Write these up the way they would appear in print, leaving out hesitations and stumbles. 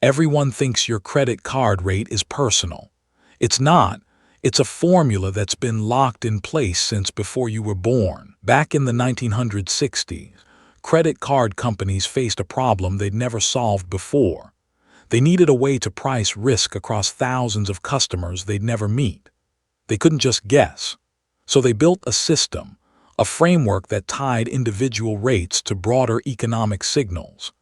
Everyone thinks your credit card rate is personal. It's not. It's a formula that's been locked in place since before you were born. Back in the 1960s, credit card companies faced a problem they'd never solved before. They needed a way to price risk across thousands of customers they'd never meet. They couldn't just guess. So they built a system, a framework that tied individual rates to broader economic signals.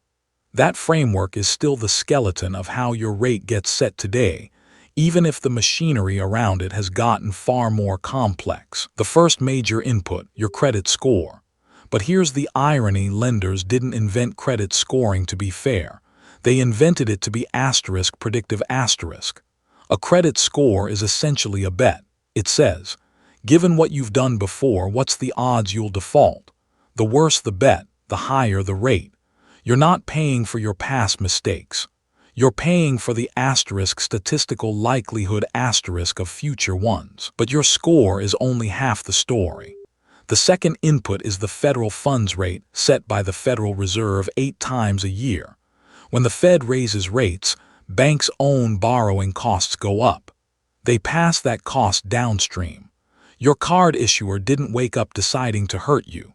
That framework is still the skeleton of how your rate gets set today, even if the machinery around it has gotten far more complex. The first major input, your credit score. But here's the irony: lenders didn't invent credit scoring to be fair. They invented it to be asterisk predictive asterisk. A credit score is essentially a bet. It says, given what you've done before, what's the odds you'll default? The worse the bet, the higher the rate. You're not paying for your past mistakes. You're paying for the asterisk statistical likelihood asterisk of future ones. But your score is only half the story. The second input is the federal funds rate set by the Federal Reserve 8 times a year. When the Fed raises rates, banks' own borrowing costs go up. They pass that cost downstream. Your card issuer didn't wake up deciding to hurt you.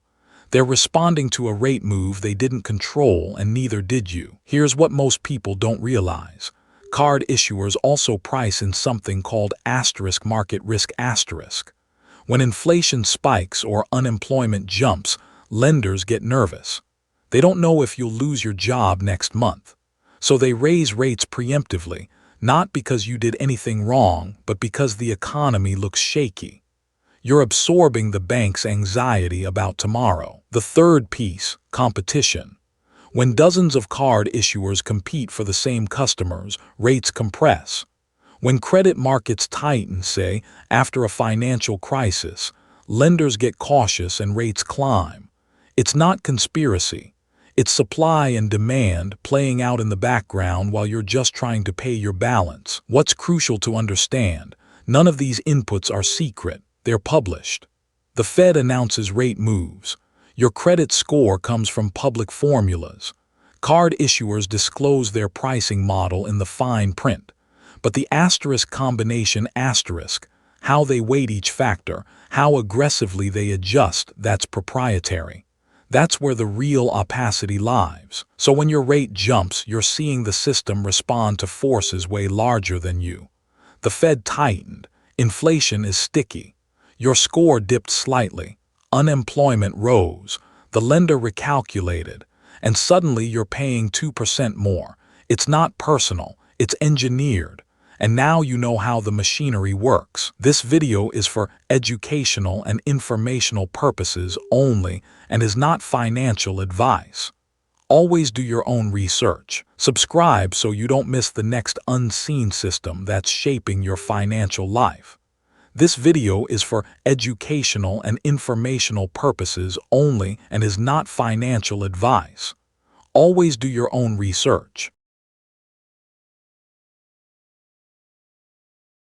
They're responding to a rate move they didn't control, and neither did you. Here's what most people don't realize. Card issuers also price in something called asterisk market risk asterisk. When inflation spikes or unemployment jumps, lenders get nervous. They don't know if you'll lose your job next month. So they raise rates preemptively, not because you did anything wrong, but because the economy looks shaky. You're absorbing the bank's anxiety about tomorrow. The third piece, competition. When dozens of card issuers compete for the same customers, rates compress. When credit markets tighten, say, after a financial crisis, lenders get cautious and rates climb. It's not conspiracy. It's supply and demand playing out in the background while you're just trying to pay your balance. What's crucial to understand: none of these inputs are secret. They're published. The Fed announces rate moves. Your credit score comes from public formulas. Card issuers disclose their pricing model in the fine print. But the asterisk combination asterisk, how they weight each factor, how aggressively they adjust, that's proprietary. That's where the real opacity lies. So when your rate jumps, you're seeing the system respond to forces way larger than you. The Fed tightened. Inflation is sticky. Your score dipped slightly. Unemployment rose. The lender recalculated. And suddenly you're paying 2% more. It's not personal. It's engineered. And now you know how the machinery works. This video is for educational and informational purposes only and is not financial advice. Always do your own research. Subscribe so you don't miss the next unseen system that's shaping your financial life. This video is for educational and informational purposes only and is not financial advice. Always do your own research.